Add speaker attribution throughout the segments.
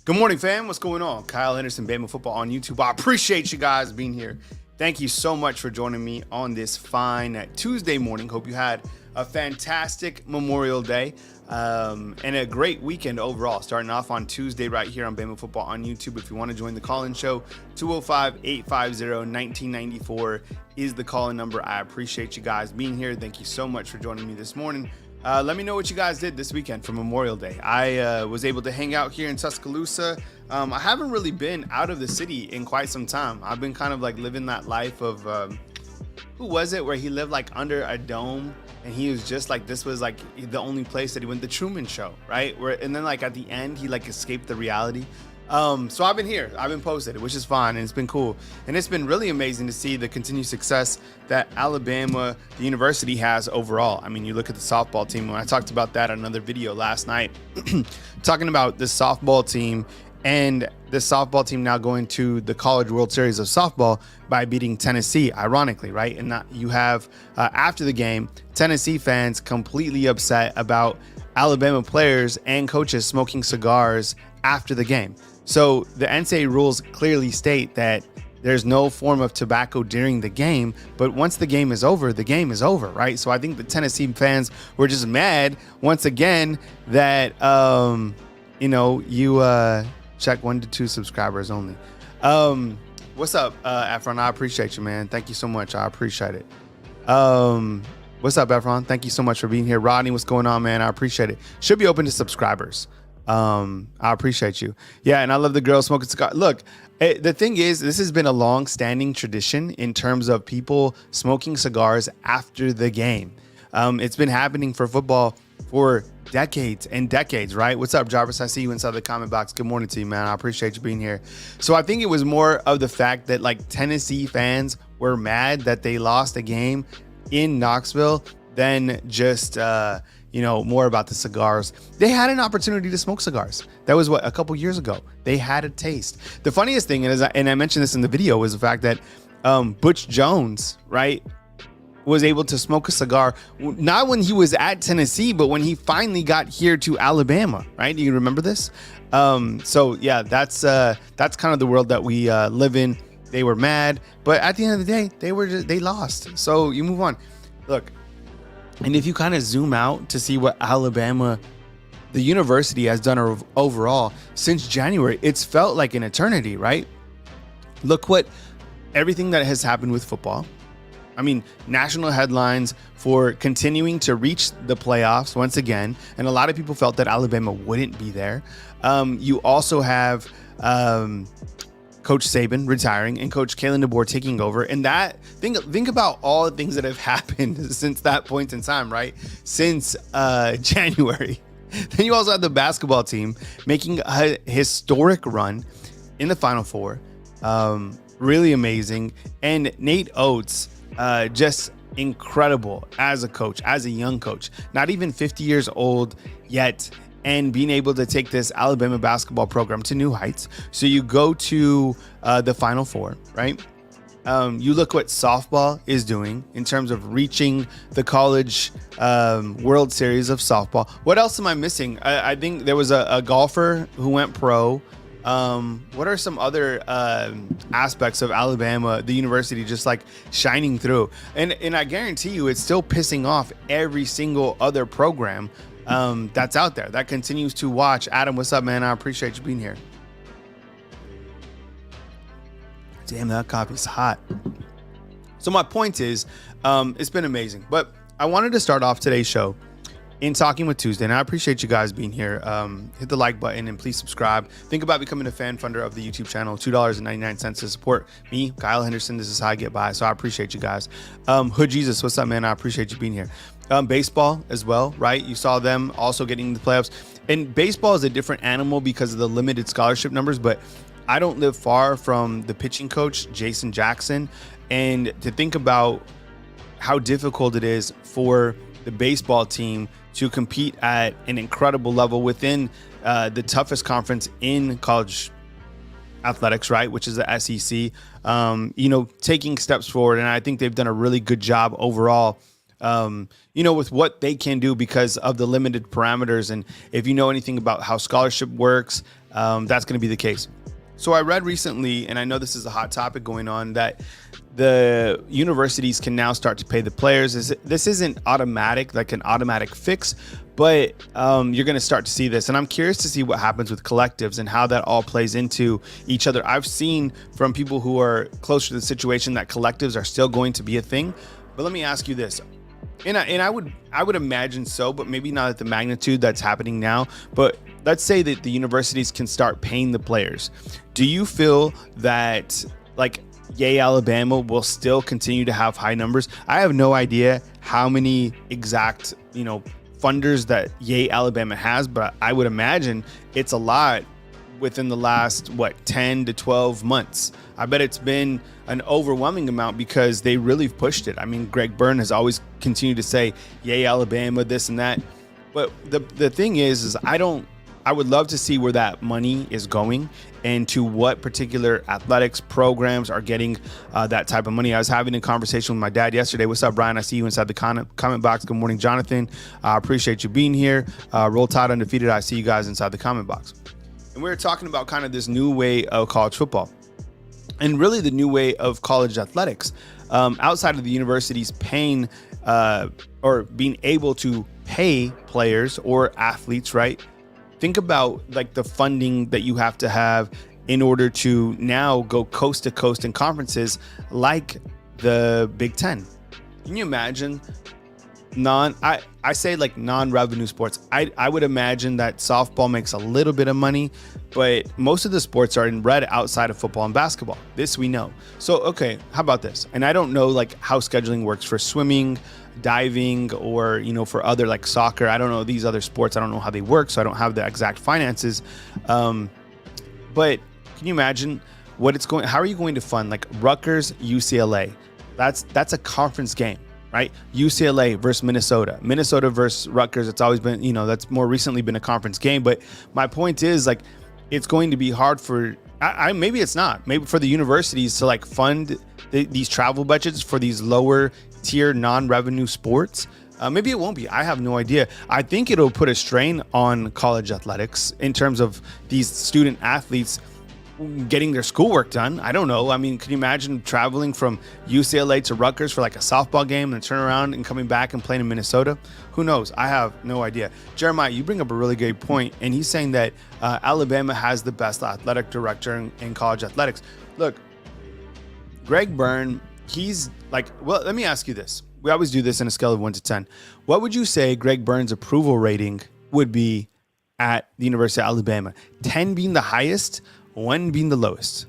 Speaker 1: Good morning, fam. What's going on? Kyle Henderson, Bama Football on YouTube. I appreciate you guys being here. Thank you so much for joining me on this fine Tuesday morning. Hope you had a fantastic Memorial Day and a great weekend overall. Starting off on Tuesday right here on Bama Football on YouTube. If you want to join the call-in show, 205-850-1994 is the call-in number. I appreciate you guys being here. Thank you so much for joining me this morning. Let me know what you guys did this weekend for Memorial Day. I was able to hang out here in Tuscaloosa. I haven't really been out of the city in quite some time. I've been kind of like living that life of, who was it where he lived like under a dome and he was just like, this was like the only place that he went, the Truman Show, right? And then like at the end, he like escaped the reality. So I've been here, I've been posted, which is fine, and it's been cool. And it's been really amazing to see the continued success that Alabama, the university, has overall. I mean, you look at the softball team, when I talked about that in another video last night, talking about the softball team and the softball team now going to the College World Series of softball by beating Tennessee, ironically, right? And you have, after the game, Tennessee fans completely upset about Alabama players and coaches smoking cigars after the game. So the NCAA rules clearly state that there's no form of tobacco during the game, but once the game is over, the game is over, right? So I think the Tennessee fans were just mad once again that, you check 1 to 2 subscribers only. What's up, Efron? I appreciate you, man. Thank you so much. I appreciate it. What's up, Efron? Thank you so much for being here. Rodney, what's going on, man? I appreciate it. Should be open to subscribers. I appreciate you. Yeah, and I love the girls smoking cigars. Look, the thing is, this has been a long-standing tradition in terms of people smoking cigars after the game. It's been happening for football for decades and decades, right? What's up, Jarvis? I see you inside the comment box. Good morning to you, man. I appreciate you being here. So I think it was more of the fact that like Tennessee fans were mad that they lost a game in Knoxville than just more about the cigars. They had an opportunity to smoke cigars. That was a couple years ago. They had a taste. The funniest thing is, and I mentioned this in the video, was the fact that Butch Jones, right, was able to smoke a cigar, not when he was at Tennessee, but when he finally got here to Alabama, right? Do you remember this? So yeah, that's kind of the world that we live in. They were mad, but at the end of the day, they lost. So you move on. Look, and if you kind of zoom out to see what Alabama, the university, has done overall since January, it's felt like an eternity, right? Look what everything that has happened with football. I mean, national headlines for continuing to reach the playoffs once again. And a lot of people felt that Alabama wouldn't be there. You also have Coach Saban retiring and Coach Kalen DeBoer taking over. And that, think about all the things that have happened since that point in time, right? Since January. Then you also have the basketball team making a historic run in the Final Four. Really amazing. And Nate Oates, just incredible as a coach, as a young coach, not even 50 years old yet, and being able to take this Alabama basketball program to new heights. So you go to the Final Four, right? You look what softball is doing in terms of reaching the College World Series of softball. What else am I missing? I think there was a golfer who went pro. What are some other aspects of Alabama, the university, just like shining through? And I guarantee you it's still pissing off every single other program that's out there that continues to watch. Adam, what's up, man? I appreciate you being here. Damn, that coffee's hot. So my point is, it's been amazing. But I wanted to start off today's show in Talking with Tuesday, and I appreciate you guys being here. Hit the like button and please subscribe. Think about becoming a fan funder of the YouTube channel. $2.99 to support me, Kyle Henderson. This is how I get by, so I appreciate you guys. Hood Jesus, what's up, man? I appreciate you being here. Baseball as well, right? You saw them also getting the playoffs. And baseball is a different animal because of the limited scholarship numbers, but I don't live far from the pitching coach, Jason Jackson, and to think about how difficult it is for the baseball team to compete at an incredible level within the toughest conference in college athletics, right, which is the SEC, taking steps forward. And I think they've done a really good job overall, with what they can do because of the limited parameters. And if you know anything about how scholarship works, that's going to be the case. So I read recently, and I know this is a hot topic going on, that the universities can now start to pay the players. This isn't automatic, like an automatic fix, but you're going to start to see this. And I'm curious to see what happens with collectives and how that all plays into each other. I've seen from people who are closer to the situation that collectives are still going to be a thing. But let me ask you this. And I would imagine so, but maybe not at the magnitude that's happening now. But let's say that the universities can start paying the players. Do you feel that like Yay Alabama will still continue to have high numbers? I have no idea how many exact, funders that Yay Alabama has, but I would imagine it's a lot within the last 10 to 12 months. I bet it's been an overwhelming amount because they really pushed it. I mean, Greg Byrne has always continued to say, Yay Alabama, this and that. But the thing is I would love to see where that money is going and to what particular athletics programs are getting that type of money. I was having a conversation with my dad yesterday. What's up, Brian? I see you inside the comment box. Good morning, Jonathan. I appreciate you being here. Roll Tide Undefeated. I see you guys inside the comment box. And we were talking about kind of this new way of college football and really the new way of college athletics outside of the universities paying or being able to pay players or athletes, right? Think about like the funding that you have to have in order to now go coast to coast in conferences like the Big Ten. Can you imagine I say like non-revenue sports. I would imagine that softball makes a little bit of money, but most of the sports are in red outside of football and basketball. This we know. So, okay, how about this? And I don't know like how scheduling works for swimming, diving, or, for other like soccer. I don't know these other sports. I don't know how they work, so I don't have the exact finances. But can you imagine how are you going to fund like Rutgers, UCLA? That's a conference game. Right? UCLA versus Minnesota versus Rutgers. It's always been, that's more recently been a conference game. But my point is like, it's going to be hard for, maybe it's not, maybe for the universities to like fund these travel budgets for these lower tier non-revenue sports. Maybe it won't be. I have no idea. I think it'll put a strain on college athletics in terms of these student athletes getting their schoolwork done. I don't know. I mean, can you imagine traveling from UCLA to Rutgers for like a softball game and turn around and coming back and playing in Minnesota? Who knows? I have no idea. Jeremiah, you bring up a really good point, and he's saying that Alabama has the best athletic director in college athletics. Look, Greg Byrne, he's like, well, let me ask you this. We always do this in a scale of 1 to 10. What would you say Greg Byrne's approval rating would be at the University of Alabama? 10 being the highest, 1 being the lowest.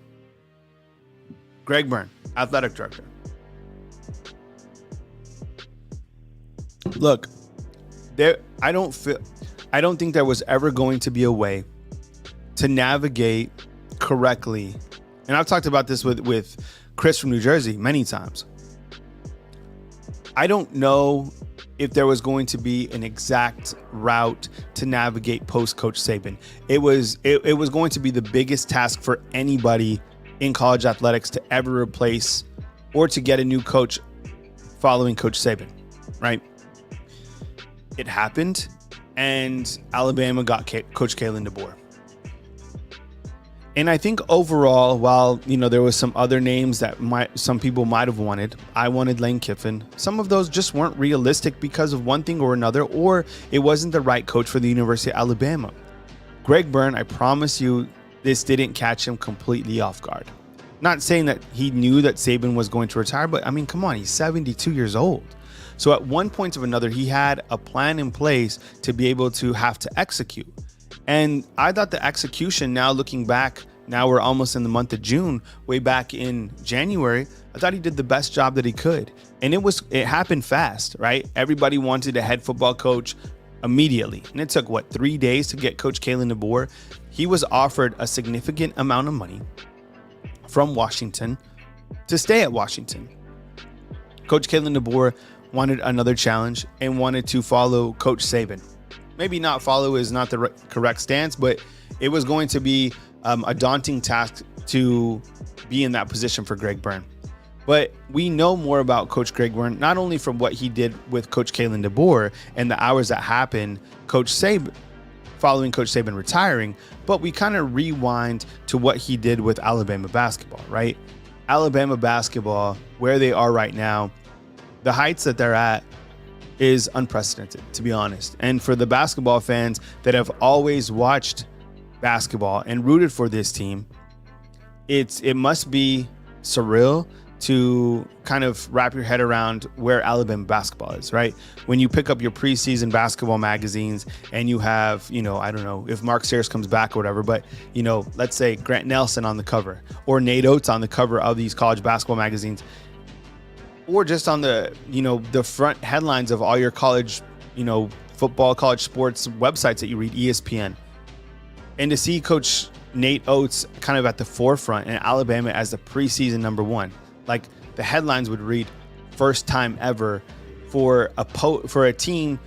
Speaker 1: Greg Byrne, athletic director. Look, I don't think there was ever going to be a way to navigate correctly. And I've talked about this with Chris from New Jersey many times. I don't know if there was going to be an exact route to navigate post Coach Saban. It was going to be the biggest task for anybody in college athletics to ever replace or to get a new coach following Coach Saban, right? It happened, and Alabama got Coach Kalen DeBoer. And I think overall, while, there was some other names that some people might have wanted, I wanted Lane Kiffin. Some of those just weren't realistic because of one thing or another, or it wasn't the right coach for the University of Alabama. Greg Byrne, I promise you, this didn't catch him completely off guard. Not saying that he knew that Saban was going to retire, but I mean, come on, he's 72 years old. So at one point or another, he had a plan in place to be able to have to execute. And I thought the execution, now looking back, now we're almost in the month of June, way back in January, I thought he did the best job that he could. And it happened fast, right? Everybody wanted a head football coach immediately. And it took, 3 days to get Coach Kalen DeBoer. He was offered a significant amount of money from Washington to stay at Washington. Coach Kalen DeBoer wanted another challenge and wanted to follow Coach Saban. Maybe not follow is not the correct stance, but it was going to be a daunting task to be in that position for Greg Byrne. But we know more about Coach Greg Byrne, not only from what he did with Coach Kalen DeBoer and the hours that happened, Coach Saban, following Coach Saban retiring, but we kind of rewind to what he did with Alabama basketball, right? Alabama basketball, where they are right now, the heights that they're at is unprecedented, to be honest. And for the basketball fans that have always watched basketball and rooted for this team, it must be surreal to kind of wrap your head around where Alabama basketball is, right? When you pick up your preseason basketball magazines and you have, I don't know if Mark Sayers comes back or whatever, but, let's say Grant Nelson on the cover or Nate Oates on the cover of these college basketball magazines, or just on the, the front headlines of all your college, football, college sports websites that you read, ESPN. And to see Coach Nate Oates kind of at the forefront and Alabama as the preseason number one, like the headlines would read, first time ever for a team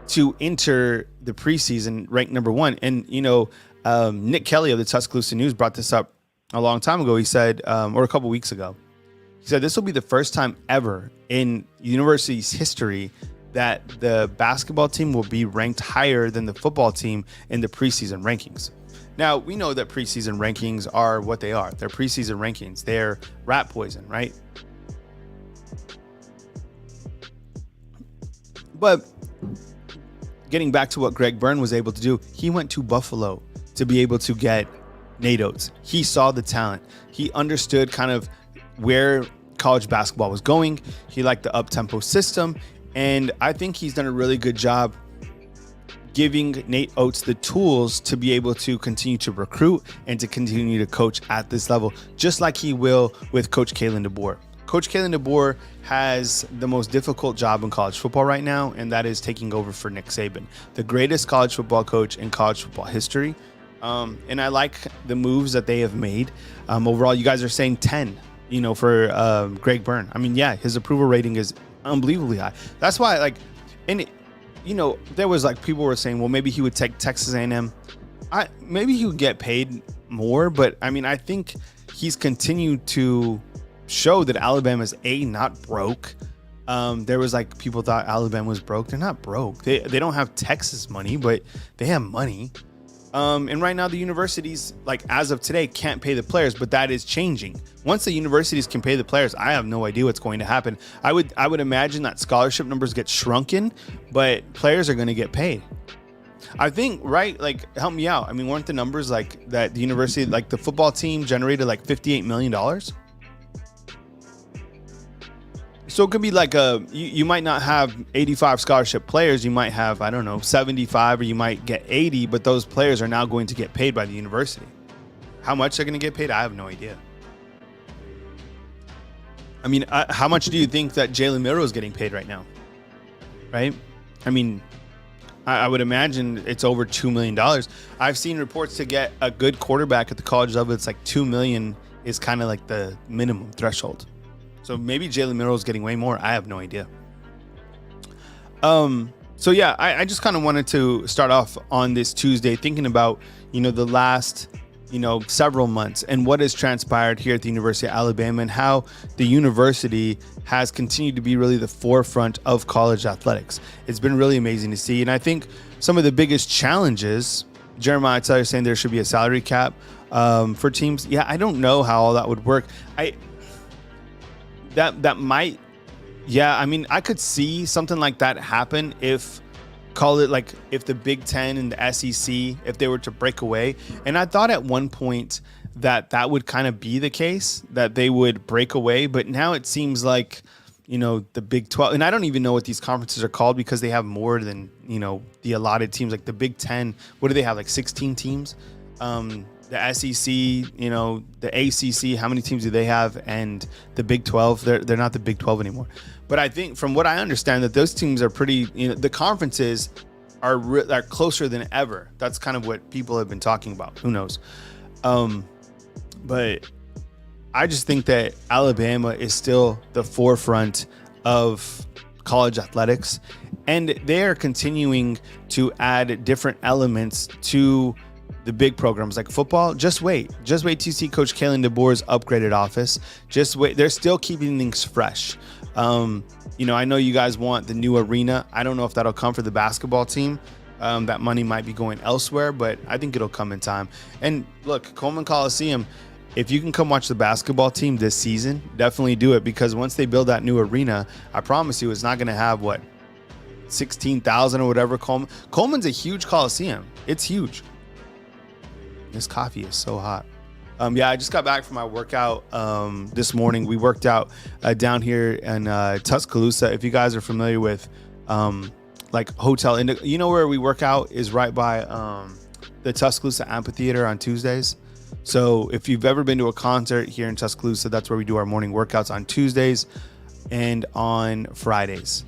Speaker 1: to enter the preseason ranked number one. And, Nick Kelly of the Tuscaloosa News brought this up a long time ago. He said, or a couple weeks ago, he said, this will be the first time ever in university's history that the basketball team will be ranked higher than the football team in the preseason rankings. Now, we know that preseason rankings are what they are. They're preseason rankings. They're rat poison, right? But getting back to what Greg Byrne was able to do, he went to Buffalo to be able to get Nate Oates. He saw the talent. He understood kind of where college basketball was going. He liked the up-tempo system. And I think he's done a really good job giving Nate Oates the tools to be able to continue to recruit and to continue to coach at this level, just like he will with Coach Kalen DeBoer. Coach Kalen DeBoer has the most difficult job in college football right now, and that is taking over for Nick Saban, the greatest college football coach in college football history. And I like the moves that they have made. Overall, you guys are saying 10, for Greg Byrne. I mean, yeah, his approval rating is unbelievably high. That's why, there was people were saying, well, maybe he would take Texas A&M. Maybe he would get paid more, but I mean, I think he's continued to show that Alabama's not broke. There was people thought Alabama was broke. They're not broke. They don't have Texas money, but they have money. And right now the universities, as of today, can't pay the players, but that is changing. Once the universities can pay the players, I have no idea what's going to happen. I would imagine that scholarship numbers get shrunken, but players are going to get paid. I think, right? Help me out. I mean, weren't the numbers that the university, the football team generated $58 million? So it could be you might not have 85 scholarship players. You might have, 75, or you might get 80, but those players are now going to get paid by the university. How much they're going to get paid, I have no idea. I mean, how much do you think that Jalen Milroe is getting paid right now? Right? I mean, I would imagine it's over $2 million. I've seen reports to get a good quarterback at the college level, it's $2 million is kind of the minimum threshold. So maybe Jalen Milroe is getting way more. I have no idea. So yeah, I just kind of wanted to start off on this Tuesday thinking about, the last, several months and what has transpired here at the University of Alabama and how the university has continued to be really the forefront of college athletics. It's been really amazing to see. And I think some of the biggest challenges, Jeremiah Tyler saying there should be a salary cap for teams. Yeah, I don't know how all that would work. That might, yeah, I mean, I could see something like that happen if the Big Ten and the SEC, if they were to break away. And I thought at one point that would kind of be the case, that they would break away. But now it seems the Big 12, and I don't even know what these conferences are called because they have more than, the allotted teams. The Big Ten, what do they have, 16 teams? The SEC, the ACC, how many teams do they have? And the Big 12, they're not the Big 12 anymore. But I think from what I understand that those teams are pretty, the conferences are closer than ever. That's kind of what people have been talking about. Who knows? But I just think that Alabama is still the forefront of college athletics, and they are continuing to add different elements to the big programs like football. Just wait till you see Coach Kalen DeBoer's upgraded office. Just wait. They're still keeping things fresh. I know you guys want the new arena. I don't know if that'll come for the basketball team. that money might be going elsewhere, but I think it'll come in time. And look, Coleman Coliseum, if you can come watch the basketball team this season, definitely do it, because once they build that new arena, I promise you it's not going to have 16,000 or whatever. Coleman's a huge Coliseum. It's huge. This coffee is so hot. Yeah, I just got back from my workout this morning. We worked out down here in Tuscaloosa. If you guys are familiar with Hotel Indigo, you know where we work out is right by the Tuscaloosa Amphitheater on Tuesdays. So if you've ever been to a concert here in Tuscaloosa, that's where we do our morning workouts on Tuesdays and on Fridays.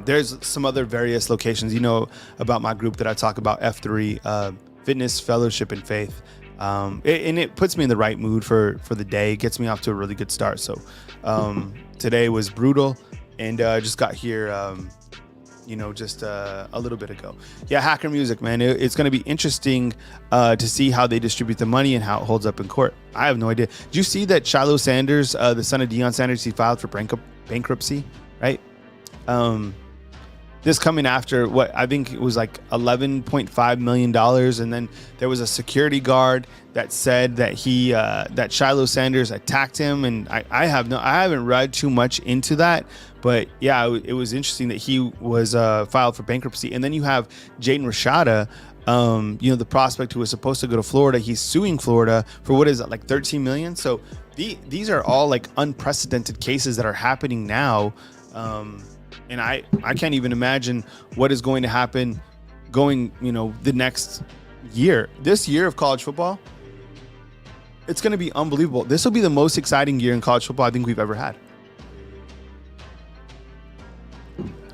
Speaker 1: There's some other various locations, you know, about my group that I talk about, F3, Fitness, Fellowship, and Faith. And it puts me in the right mood for the day. It gets me off to a really good start. So today was brutal, and just got here just a little bit ago. Yeah, Hacker Music, man. It's going to be interesting to see how they distribute the money and how it holds up in court. I have no idea. Did you see that Shiloh Sanders, the son of Deion Sanders, he filed for bankruptcy, right? This coming after what I think it was like $11.5 million. And then there was a security guard that said that that Shiloh Sanders attacked him. And I haven't read too much into that, but yeah, it was interesting that he was filed for bankruptcy. And then you have Jaden Rashada, the prospect who was supposed to go to Florida. He's suing Florida for what is it, like 13 million. So these are all like unprecedented cases that are happening now. And I can't even imagine what is going to happen going, the next year. This year of college football, it's going to be unbelievable. This will be the most exciting year in college football I think we've ever had.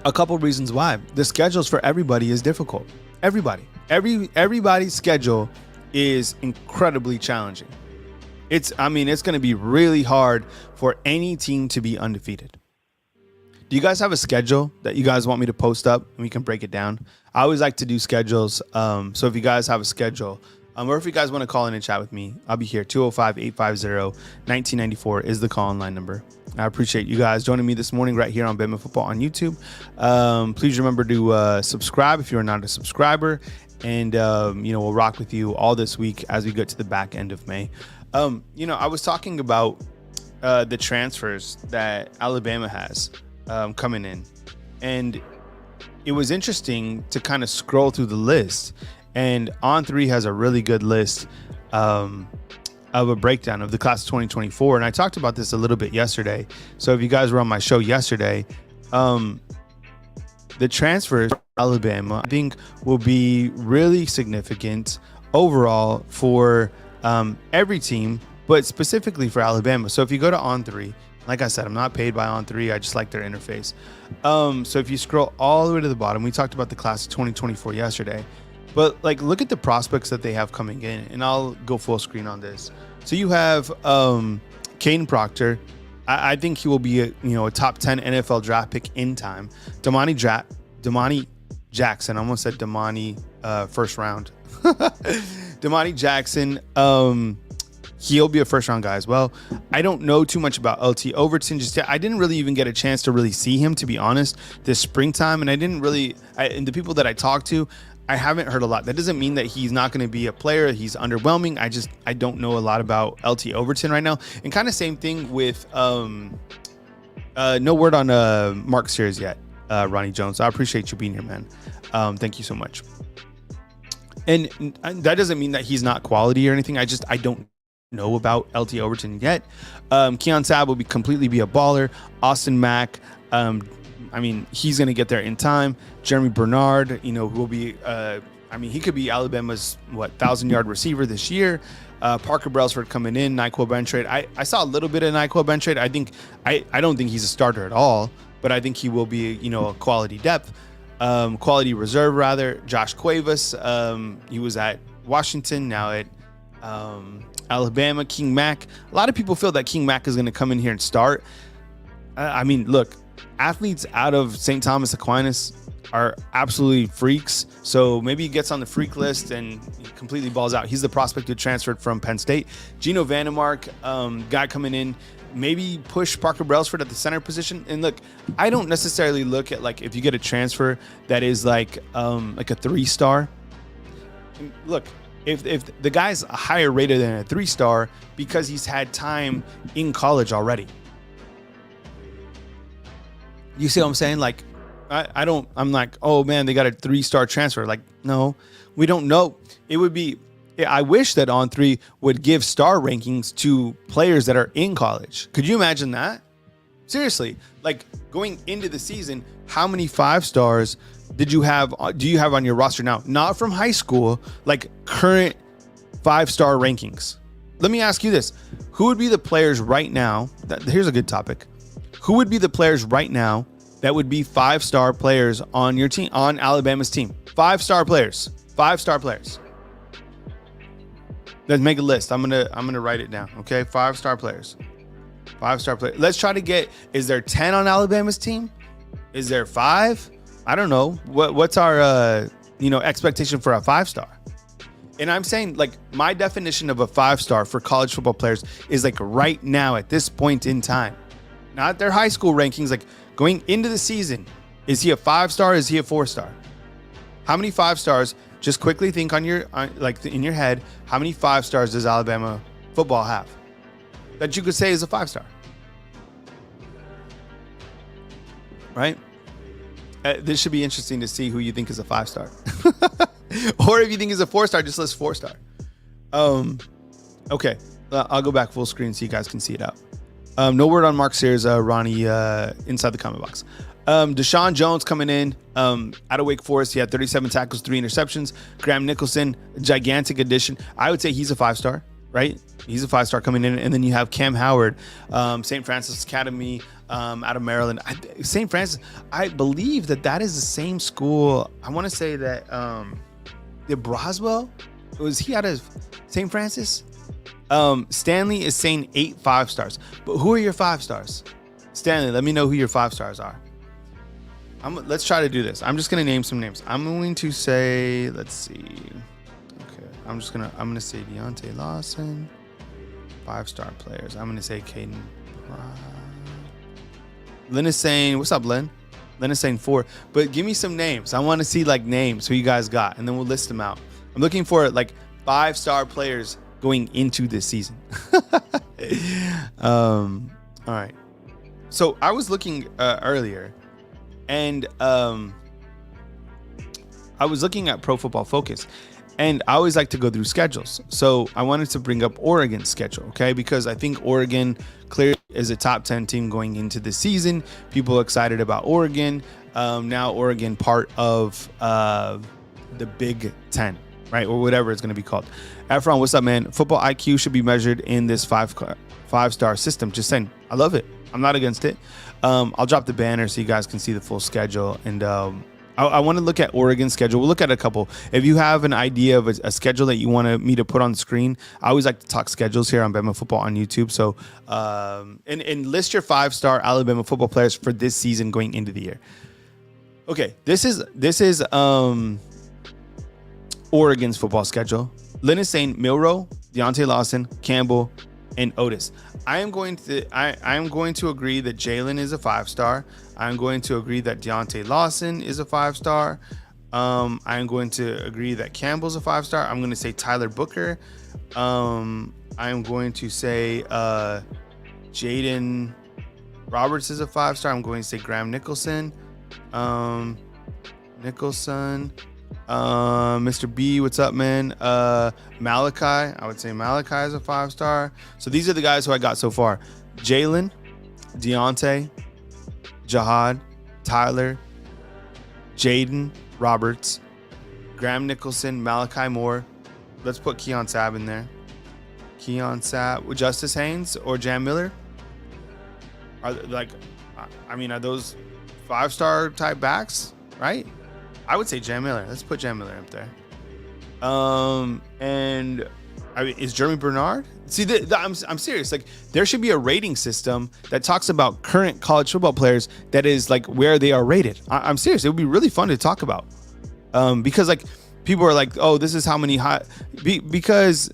Speaker 1: A couple reasons why. The schedules for everybody is difficult. Everybody's schedule is incredibly challenging. It's going to be really hard for any team to be undefeated. Do you guys have a schedule that you guys want me to post up and we can break it down? I always like to do schedules. So if you guys have a schedule, or if you guys want to call in and chat with me, I'll be here. 205-850-1994 is the call-in line number. I appreciate you guys joining me this morning right here on Bama Football on YouTube. Please remember to subscribe if you're not a subscriber. And, we'll rock with you all this week as we get to the back end of May. I was talking about the transfers that Alabama has coming in, and it was interesting to kind of scroll through the list, and On3 has a really good list of a breakdown of the class of 2024, and I talked about this a little bit yesterday. So if you guys were on my show yesterday, the transfers for Alabama I think will be really significant overall for every team, but specifically for Alabama. So if you go to On3, like I said, I'm not paid by On3. I just like their interface. So if you scroll all the way to the bottom, we talked about the class of 2024 yesterday, but look at the prospects that they have coming in, and I'll go full screen on this. So you have Caden Proctor. I think he will be a top 10 NFL draft pick in time. Damani Jackson. I almost said Damani first round. Damani Jackson. He'll be a first-round guy as well. I don't know too much about LT Overton just yet. I didn't really even get a chance to really see him, to be honest, this springtime. And and the people that I talked to, I haven't heard a lot. That doesn't mean that he's not going to be a player. He's underwhelming. I don't know a lot about LT Overton right now. And kind of same thing with no word on Mark Sears yet, Ronnie Jones. I appreciate you being here, man. Thank you so much. And that doesn't mean that he's not quality or anything. I don't know about LT Overton yet. Keon Sabb will completely be a baller. Austin Mack, he's going to get there in time. Jeremy Bernard, who will be, he could be Alabama's 1,000-yard receiver this year. Parker Brailsford coming in, Nyquil Bentrade. I saw a little bit of Nyquil Bentrade. I don't think he's a starter at all, but I think he will be, a quality depth, quality reserve rather. Josh Cuevas, he was at Washington, now at Alabama. King Mack. A lot of people feel that King Mack is going to come in here and start. Look, athletes out of St. Thomas Aquinas are absolutely freaks. So maybe he gets on the freak list and he completely balls out. He's the prospect who transferred from Penn State. Gino Vandermark, guy coming in, maybe push Parker Brailsford at the center position. And look, I don't necessarily look at like if you get a transfer that is like a 3-star. Look, if the guy's a higher rated than a 3-star because he's had time in college already. You see what I'm saying? Like, I'm like, oh man, they got a 3-star transfer. Like, no, we don't know. It would be, I wish that On3 would give star rankings to players that are in college. Could you imagine that? Seriously, like going into the season, how many 5-stars do you have on your roster now? Not from high school, like current 5-star rankings. Let me ask you this. Who would be the players right now? Here's a good topic. Who would be the players right now that would be 5-star players on your team, on Alabama's team? 5-star players. 5-star players. Let's make a list. I'm gonna write it down. Okay, 5-star players. 5-star players. Let's try to get. Is there 10 on Alabama's team? Is there 5? I don't know. What's our expectation for a 5-star? And I'm saying, like, my definition of a 5-star for college football players is like right now at this point in time, not their high school rankings. Like going into the season, is he a 5-star? Is he a 4-star? How many 5-stars? Just quickly think in your head, how many 5-stars does Alabama football have that you could say is a 5-star? Right? This should be interesting to see who you think is a 5-star. Or if you think is a 4-star, just list 4-star. Okay. I'll go back full screen so you guys can see it out. No word on Mark Sears, Ronnie, inside the comment box. Deshaun Jones coming in out of Wake Forest. He had 37 tackles, 3 interceptions. Graham Nicholson, gigantic addition. I would say he's a 5-star, right? He's a 5-star coming in. And then you have Cam Howard, St. Francis Academy out of Maryland. St. Francis, I believe that is the same school. I want to say that did Broswell? Was he out of St. Francis? Stanley is saying 8 5-stars. But who are your 5-stars? Stanley, let me know who your 5-stars are. Let's try to do this. I'm just gonna name some names. I'm going to say, let's see. Okay, I'm gonna say Deontay Lawson, 5-star players. I'm gonna say Caden. Lynn is saying, what's up, Lynn? Lynn is saying 4. But give me some names. I want to see like names who you guys got, and then we'll list them out. I'm looking for like 5-star players going into this season. All right. So I was looking earlier. And I was looking at Pro Football Focus, and I always like to go through schedules. So I wanted to bring up Oregon's schedule, okay? Because I think Oregon clearly is a top 10 team going into the season. People are excited about Oregon. Now Oregon part of the Big Ten, right? Or whatever it's going to be called. Efron, what's up, man? Football IQ should be measured in this 5-star system. Just saying, I love it. I'm not against it. I'll drop the banner so you guys can see the full schedule. And I want to look at Oregon's schedule. We'll look at a couple. If you have an idea of a schedule that you want me to put on the screen, I always like to talk schedules here on Bama Football on YouTube. So, and list your 5-star Alabama football players for this season going into the year. Okay, this is Oregon's football schedule. Lynn is saying Milroe, Deontay Lawson, Campbell, and Otis. I am going to agree that Jalen is a 5-star. I'm going to agree that Deontay Lawson is a 5-star. I'm going to agree that Campbell's a 5-star. I'm going to say Tyler Booker. I'm going to say Jaden Roberts is a 5-star. I'm going to say Graham Nicholson. Mr. B, what's up, man? Malachi, I would say Malachi is a 5-star. So these are the guys who I got so far. Jalen, Deontay, Jahad, Tyler, Jaden Roberts, Graham Nicholson, Malachi Moore. Let's put Keon Sabb in there. Keon Sabb with Justice Haynes or Jam Miller. Are those 5-star type backs, right? I would say Jam Miller. Let's put Jam Miller up there. And I mean, is Jeremy Bernard? See, I'm serious. Like, there should be a rating system that talks about current college football players that is like where they are rated. I'm serious. It would be really fun to talk about, because like people are like, oh, this is how many high. Because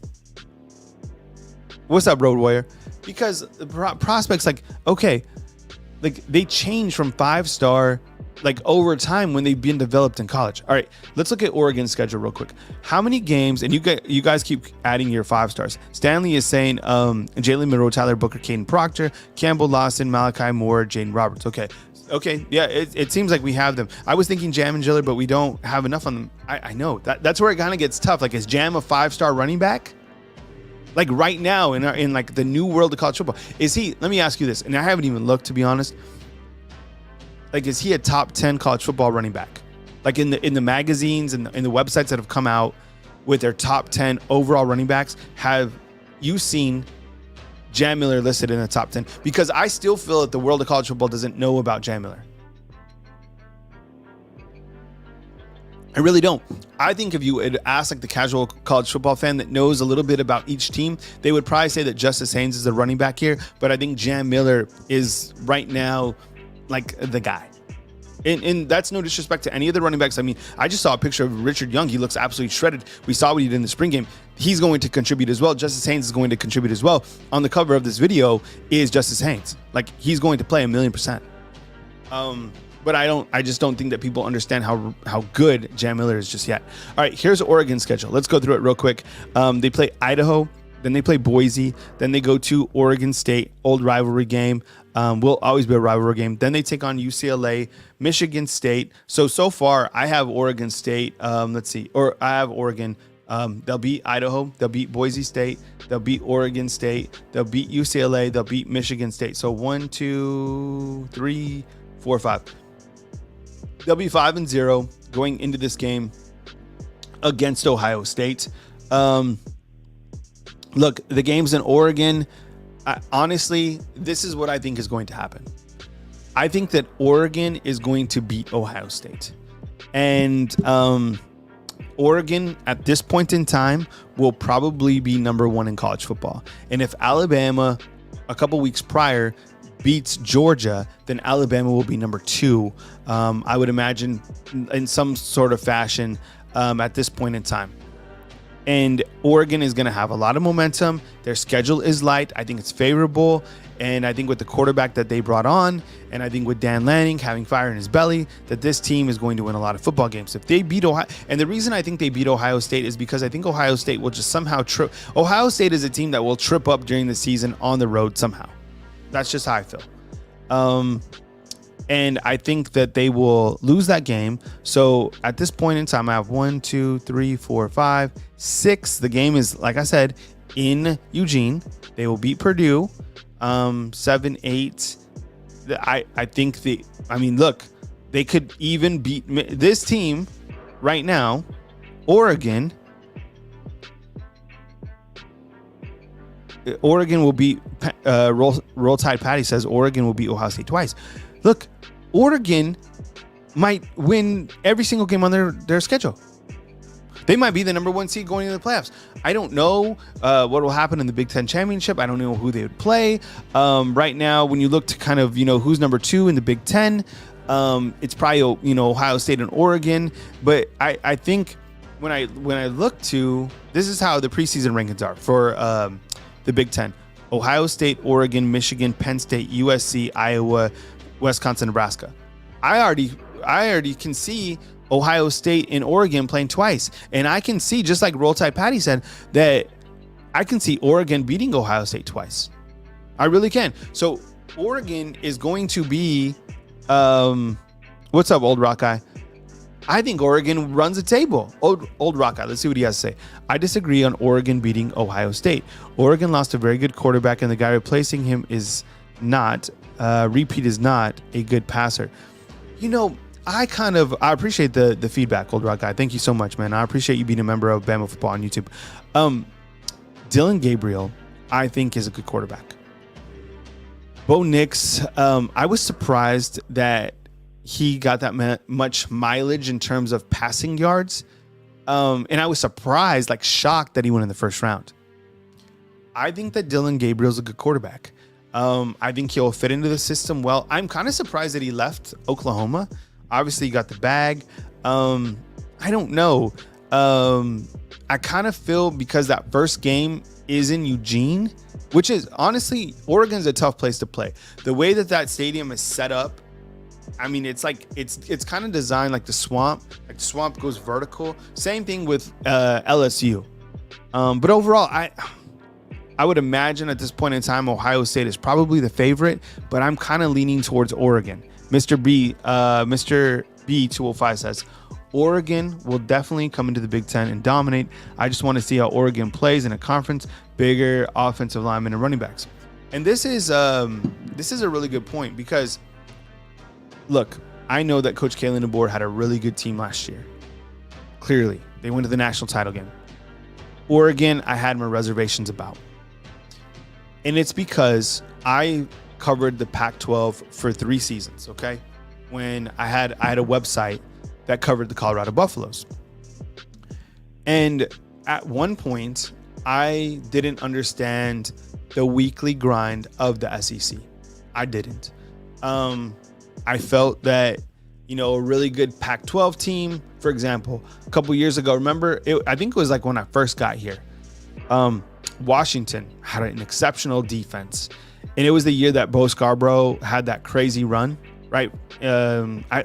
Speaker 1: what's up, Road Warrior? Because the prospects, like, okay, like they change from 5-star like over time when they've been developed in college. All right, let's look at Oregon's schedule real quick. How many games, and you guys keep adding your 5-stars. Stanley is saying Jalen Monroe, Tyler Booker, Caden Proctor, Campbell Lawson, Malachi Moore, Jaden Roberts. Okay, yeah, it seems like we have them. I was thinking Jam and Jiller, but we don't have enough on them. I know that's where it kind of gets tough. Like, is Jam a 5-star running back? Like right now in like the new world of college football, is he? Let me ask you this, and I haven't even looked, to be honest. Like, is he a top 10 college football running back? Like in the magazines and in the websites that have come out with their top 10 overall running backs, have you seen Jam Miller listed in the top 10? Because I still feel that the world of college football doesn't know about Jam Miller. I really don't. I think if you had asked like the casual college football fan that knows a little bit about each team, they would probably say that Justice Haynes is the running back here. But I think Jam Miller is right now like the guy. And that's no disrespect to any of the running backs. I mean, I just saw a picture of Richard Young. He looks absolutely shredded. We saw what he did in the spring game. He's going to contribute as well. Justice Haynes is going to contribute as well. On the cover of this video is Justice Haynes. Like, he's going to play 1,000,000%. But I just don't think that people understand how good Jam Miller is just yet. All right, here's Oregon's schedule. Let's go through it real quick. They play Idaho, then they play Boise, then they go to Oregon State, old rivalry game. Will always be a rivalry game. Then they take on UCLA, Michigan State. So far, I have Oregon State. Let's see. Or I have Oregon. They'll beat Idaho. They'll beat Boise State. They'll beat Oregon State. They'll beat UCLA. They'll beat Michigan State. So 1, 2, 3, 4, 5. They'll be 5-0 going into this game against Ohio State. Look, the game's in Oregon. Honestly, this is what I think is going to happen. I think that Oregon is going to beat Ohio State. And Oregon, at this point in time, will probably be number 1 in college football. And if Alabama, a couple weeks prior, beats Georgia, then Alabama will be number 2. I would imagine in some sort of fashion at this point in time. And Oregon is going to have a lot of momentum. Their schedule is light. I think it's favorable. And I think with the quarterback that they brought on, and I think with Dan Lanning having fire in his belly, that this team is going to win a lot of football games. If they beat Ohio, and the reason I think they beat Ohio State is because I think Ohio State will just somehow trip. Ohio State is a team that will trip up during the season on the road somehow. That's just how I feel. And I think that they will lose that game. So at this point in time, I have 1, 2, 3, 4, 5, 6. The game is, like I said, in Eugene. They will beat Purdue. 7, 8. I think look, they could even beat this team right now. Oregon will beat Roll Tide Patty says Oregon will beat Ohio State twice. Look, Oregon might win every single game on their schedule. They might be the number 1 seed going into the playoffs. I don't know what will happen in the Big Ten Championship. I don't know who they would play. Right now, when you look to kind of, who's number 2 in the Big Ten, it's probably, Ohio State and Oregon. But I think when I look to, this is how the preseason rankings are for the Big Ten. Ohio State, Oregon, Michigan, Penn State, USC, Iowa, Wisconsin, Nebraska. I already can see Ohio State and Oregon playing twice. And I can see, just like Roll Tide Patty said, that I can see Oregon beating Ohio State twice. I really can. So Oregon is going to be, what's up, Old Rock Guy? I think Oregon runs the table. Old Rock Guy, let's see what he has to say. I disagree on Oregon beating Ohio State. Oregon lost a very good quarterback, and the guy replacing him is not, Repeat is not a good passer. I appreciate the feedback, Old Rock Guy. Thank you so much, man. I appreciate you being a member of Bama Football on YouTube. Dylan Gabriel, I think, is a good quarterback. Bo Nix, I was surprised that he got that much mileage in terms of passing yards. And I was surprised, shocked that he went in the first round. I think that Dylan Gabriel's a good quarterback. I think he'll fit into the system well. I'm kind of surprised that he left Oklahoma. Obviously, he got the bag. I don't know. I kind of feel because that first game is in Eugene, which is honestly, Oregon's a tough place to play. The way that stadium is set up, I mean, it's like it's kind of designed like the swamp. Like the swamp goes vertical. Same thing with LSU. But overall, I would imagine at this point in time, Ohio State is probably the favorite, but I'm kind of leaning towards Oregon. Mr. B205 says, Oregon will definitely come into the Big Ten and dominate. I just want to see how Oregon plays in a conference, bigger offensive linemen and running backs. And this is a really good point because, look, I know that Coach Kalen DeBoer had a really good team last year. Clearly, they went to the national title game. Oregon, I had my reservations about. And it's because I covered the Pac-12 for 3 seasons, okay? When I had a website that covered the Colorado Buffaloes. And at one point, I didn't understand the weekly grind of the SEC. I didn't. I felt that, a really good Pac-12 team, for example, a couple years ago, remember, I think it was like when I first got here, Washington had an exceptional defense. And it was the year that Bo Scarborough had that crazy run, right?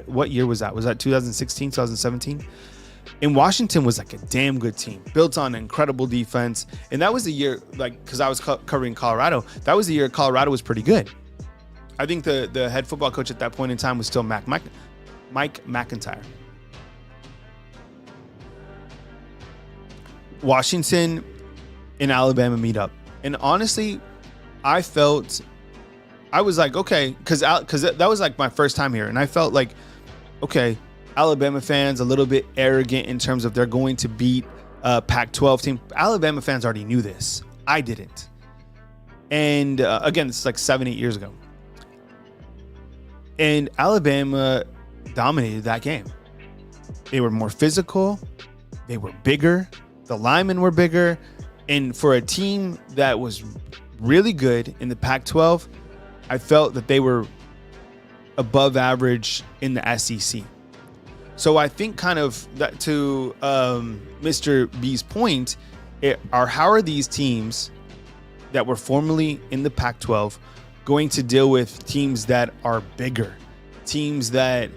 Speaker 1: What year was that? Was that 2016, 2017? And Washington was like a damn good team, built on incredible defense. And that was the year, like, because I was covering Colorado, that was the year Colorado was pretty good. I think the head football coach at that point in time was still Mike McIntyre. Washington and Alabama meet up. And honestly, I was like, okay, because that was like my first time here. And I felt like, okay, Alabama fans a little bit arrogant in terms of they're going to beat a Pac-12 team. Alabama fans already knew this. I didn't. And again, it's like 7-8 years ago. And Alabama dominated that game. They were more physical. They were bigger. The linemen were bigger. And for a team that was really good in the Pac-12, I felt that they were above average in the SEC. So I think kind of that to Mr. B's point, how are these teams that were formerly in the Pac-12 going to deal with teams that are bigger, teams that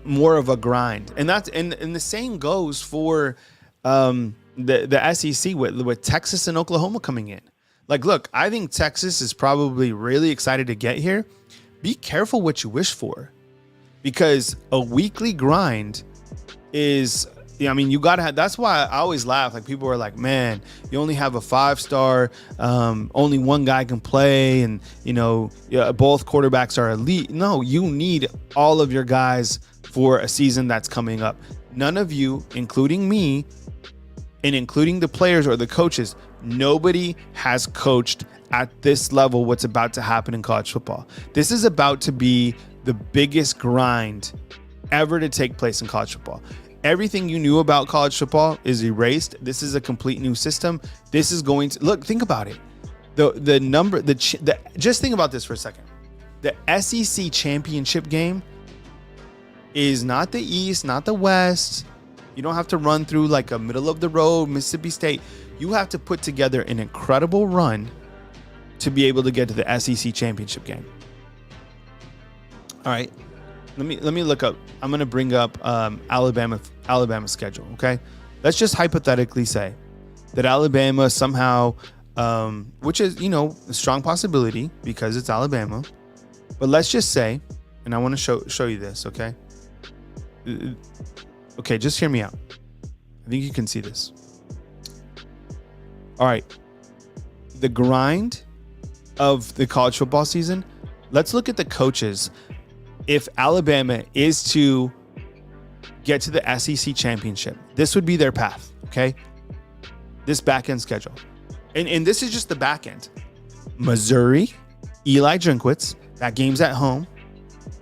Speaker 1: more of a grind? And that's and the same goes for the SEC with Texas and Oklahoma coming in. Like, look, I think Texas is probably really excited to get here. Be careful what you wish for, because a weekly grind is, you got to have, that's why I always laugh. Like, people are like, man, you only have a 5-star, only one guy can play, and, both quarterbacks are elite. No, you need all of your guys for a season that's coming up. None of you, including me, and including the players or the coaches, nobody has coached at this level what's about to happen in college football. This is about to be the biggest grind ever to take place in college football. Everything you knew about college football is erased. This is a complete new system. This is going to look. Think about it. Just think about this for a second. The SEC championship game is not the East, not the West. You don't have to run through like a middle of the road Mississippi State. You have to put together an incredible run to be able to get to the SEC championship game. All right, let me look up. I'm going to bring up Alabama's schedule. Okay, let's just hypothetically say that Alabama somehow, which is a strong possibility because it's Alabama, but let's just say, and I want to show you this. Okay. Okay, just hear me out. I think you can see this. All right. The grind of the college football season. Let's look at the coaches. If Alabama is to get to the SEC championship, this would be their path, okay? This back-end schedule. And this is just the back end. Missouri, Eli Drinkwitz. That game's at home,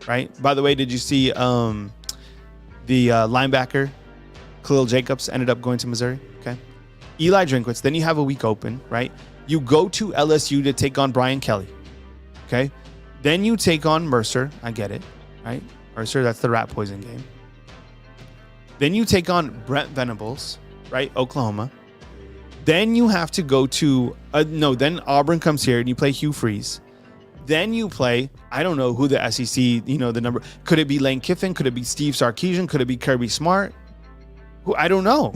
Speaker 1: right? By the way, did you see the linebacker, Khalil Jacobs, ended up going to Missouri? Okay. Eli Drinkwitz. Then you have a week open, right? You go to LSU to take on Brian Kelly. Okay. Then you take on Mercer. I get it, right? Mercer, that's the rat poison game. Then you take on Brent Venables, right? Oklahoma. Then you have to go to, then Auburn comes here and you play Hugh Freeze. Then you play, I don't know who the SEC, the number, could it be Lane Kiffin? Could it be Steve Sarkisian? Could it be Kirby Smart? Who, I don't know.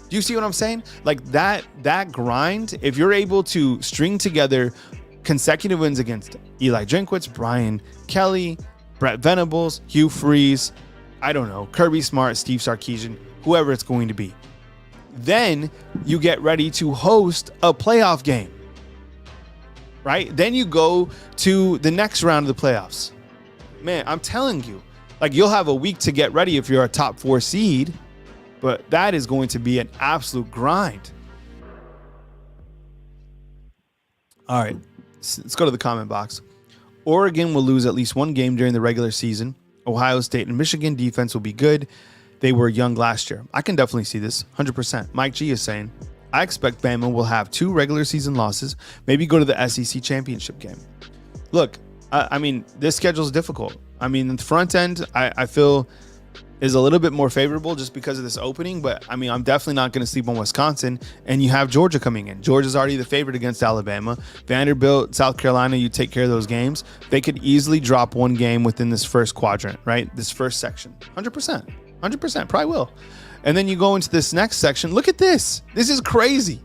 Speaker 1: Do you see what I'm saying? Like that grind, if you're able to string together consecutive wins against Eli Drinkwitz, Brian Kelly, Brett Venables, Hugh Freeze, I don't know, Kirby Smart, Steve Sarkisian, whoever it's going to be. Then you get ready to host a playoff game, right? Then you go to the next round of the playoffs. Man, I'm telling you, like you'll have a week to get ready if you're a top 4 seed, but that is going to be an absolute grind. All right, let's go to the comment box. Oregon will lose at least one game during the regular season. Ohio State and Michigan defense will be good. They were young last year. I can definitely see this, 100%. Mike G is saying, I expect Bama will have 2 regular season losses, maybe go to the SEC championship game. Look, I mean, this schedule is difficult. I mean, the front end, I feel is a little bit more favorable just because of this opening, but I mean, I'm definitely not going to sleep on Wisconsin, and you have Georgia coming in. Georgia's already the favorite against Alabama. Vanderbilt, South Carolina, you take care of those games. They could easily drop one game within this first quadrant, right? This first section, 100%. 100% probably will. And then you go into this next section. Look at this. This is crazy.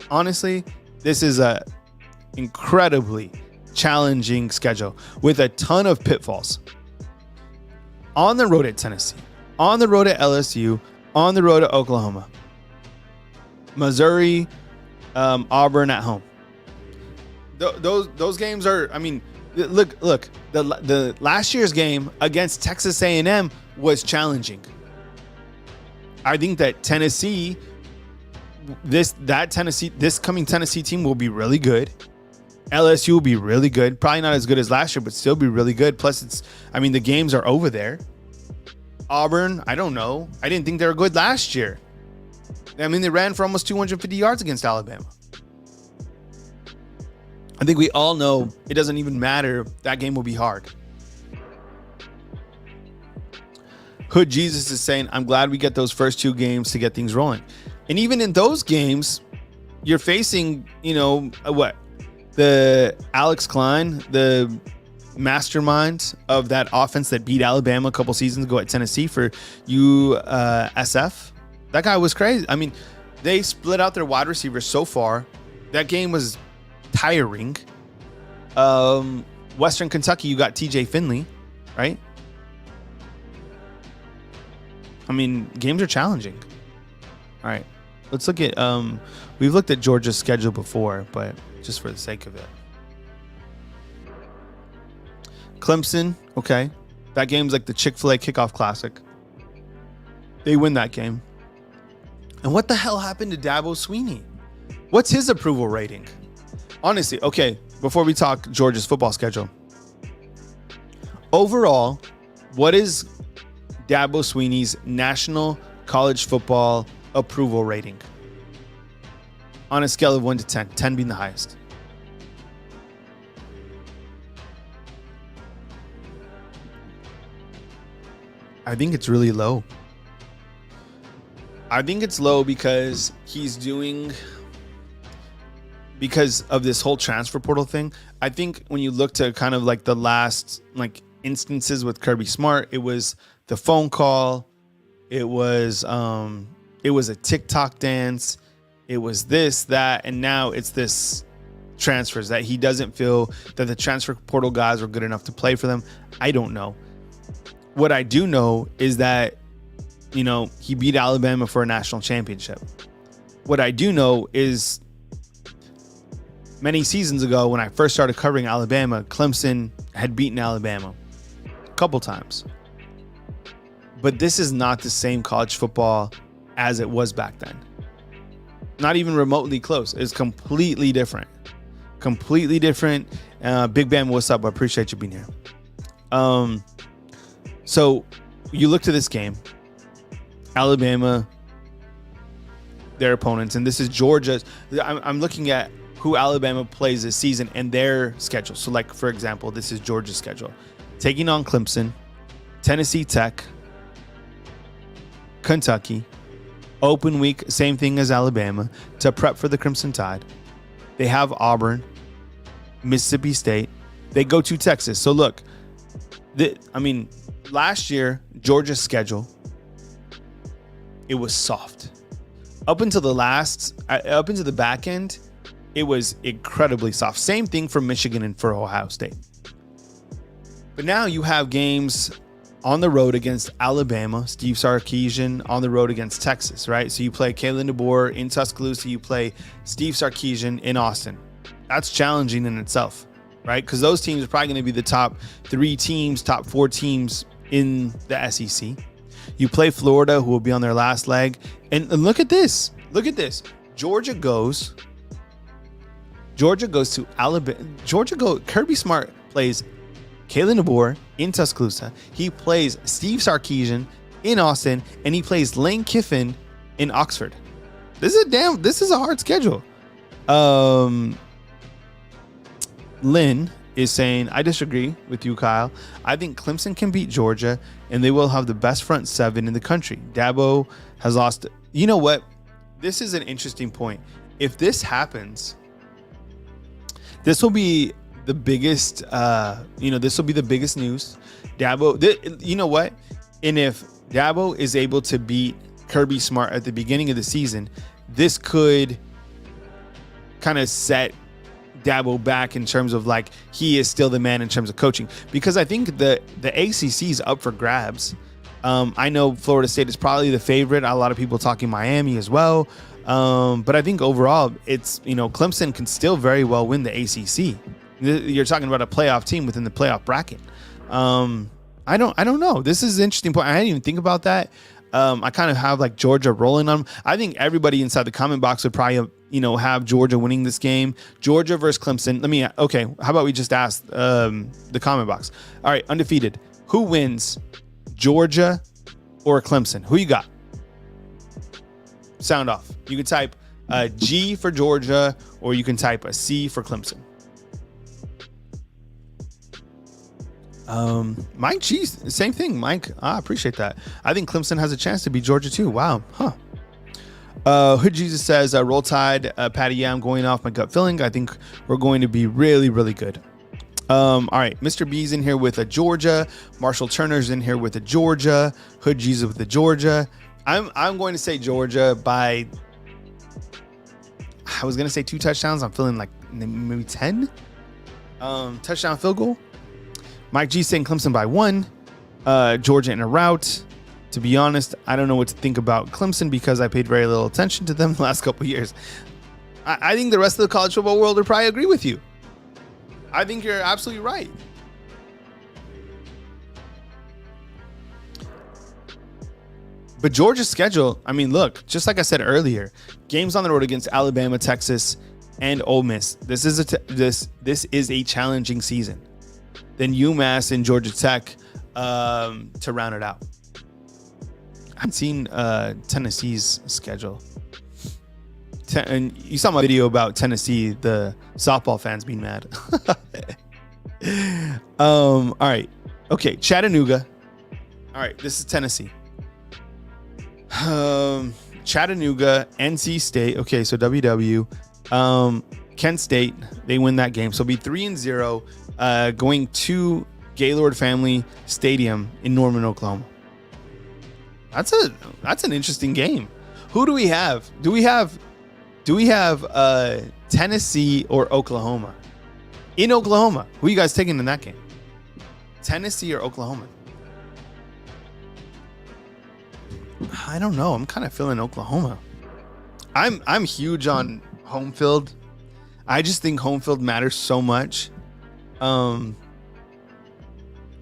Speaker 1: Honestly, this is a incredibly challenging schedule with a ton of pitfalls. On the road at Tennessee, on the road at LSU, on the road at Oklahoma, Missouri, Auburn at home. Those games are, I mean, look, the last year's game against Texas A&M was challenging. I think that Tennessee, this coming Tennessee team will be really good. LSU will be really good. Probably not as good as last year, but still be really good. Plus, the games are over there. Auburn, I don't know. I didn't think they were good last year. I mean, they ran for almost 250 yards against Alabama. I think we all know it doesn't even matter. That game will be hard. Hood Jesus is saying, I'm glad we get those first 2 games to get things rolling. And even in those games, you're facing, the Alex Klein, the mastermind of that offense that beat Alabama a couple seasons ago at Tennessee for USF. That guy was crazy. I mean, they split out their wide receivers so far. That game was tiring. Western Kentucky, you got TJ Finley, right? I mean, games are challenging. All right, let's look at, we've looked at Georgia's schedule before, but just for the sake of it. Clemson, okay. That game's like the Chick-fil-A kickoff classic. They win that game. And what the hell happened to Dabo Swinney? What's his approval rating? Honestly, okay, before we talk Georgia's football schedule. Overall, what is Dabo Swinney's national college football approval rating? On a scale of 1 to 10, 10 being the highest. I think it's really low. I think it's low because because of this whole transfer portal thing. I think when you look to kind of like the last instances with Kirby Smart, it was the phone call, it was a TikTok dance, it was this, that, and now it's this transfers that he doesn't feel that the transfer portal guys are good enough to play for them. I don't know. What I do know is that, he beat Alabama for a national championship. What I do know is many seasons ago when I first started covering Alabama, Clemson had beaten Alabama a couple times. But this is not the same college football as it was back then. Not even remotely close. It's completely different. Completely different. Big Bam, what's up? I appreciate you being here. So you look to this game. Alabama their opponents, and this is Georgia. I'm looking at who Alabama plays this season and their schedule. So, like, for example, this is Georgia's schedule. Taking on Clemson, Tennessee Tech, Kentucky. Open week, same thing as Alabama, to prep for the Crimson Tide. They have Auburn, Mississippi State. They go to Texas. So, look, last year, Georgia's schedule, it was soft. Up until the back end, it was incredibly soft. Same thing for Michigan and for Ohio State. But now you have games on the road against Alabama, Steve Sarkisian, on the road against Texas, right? So you play Kalen DeBoer in Tuscaloosa, you play Steve Sarkisian in Austin. That's challenging in itself, right? Because those teams are probably going to be the top 3 teams, top 4 teams in the SEC. You play Florida, who will be on their last leg. And look at this. Look at this. Georgia goes to Alabama. Kirby Smart plays Kalen DeBoer in Tuscaloosa. He plays Steve Sarkisian in Austin, and he plays Lane Kiffin in Oxford. This is a hard schedule. Lynn is saying, I disagree with you, Kyle. I think Clemson can beat Georgia, and they will have the best front 7 in the country. Dabo has lost. You know what? This is an interesting point. If this happens, this will be the biggest, this will be the biggest news. Dabo, you know what? And if Dabo is able to beat Kirby Smart at the beginning of the season, this could kind of set Dabo back in terms of, like, he is still the man in terms of coaching, because I think the ACC is up for grabs. I know Florida State is probably the favorite. A lot of people talking Miami as well. But I think overall it's, Clemson can still very well win the ACC. You're talking about a playoff team within the playoff bracket. I don't know. This is an interesting point. I didn't even think about that. I kind of have like Georgia rolling on them. I think everybody inside the comment box would probably, have Georgia winning this game. Georgia versus Clemson. How about we just ask the comment box? All right, undefeated. Who wins, Georgia or Clemson? Who you got? Sound off. You can type a G for Georgia, or you can type a C for Clemson. Mike G, same thing. Mike, I appreciate that. I think Clemson has a chance to beat Georgia too. Wow. Hood Jesus says, Roll Tide, Patty. Yeah, I'm going off my gut feeling. I think we're going to be really, really good. All right. Mr. B's in here with a Georgia. Marshall Turner's in here with a Georgia. Hood Jesus with the Georgia. I'm going to say Georgia by, I was going to say 2 touchdowns. I'm feeling like maybe 10 touchdown field goal. Mike G saying Clemson by 1. Georgia in a rout. To be honest, I don't know what to think about Clemson because I paid very little attention to them the last couple of years. I think the rest of the college football world would probably agree with you. I think you're absolutely right. But Georgia's schedule, look, just like I said earlier, games on the road against Alabama, Texas, and Ole Miss. This is a challenging season. Then UMass and Georgia Tech to round it out. I haven't seen Tennessee's schedule. And you saw my video about Tennessee, the softball fans being mad. All right. Okay, Chattanooga. All right, this is Tennessee. Chattanooga, NC State. Okay, so WW. Kent State, they win that game. So it'll be 3-0 going to Gaylord Family Stadium in Norman, Oklahoma. That's an interesting game. Who do we have? Do we have Tennessee or Oklahoma? In Oklahoma, who are you guys taking in that game? Tennessee or Oklahoma? I don't know. I'm kind of feeling Oklahoma. I'm huge on home field. I just think home field matters so much.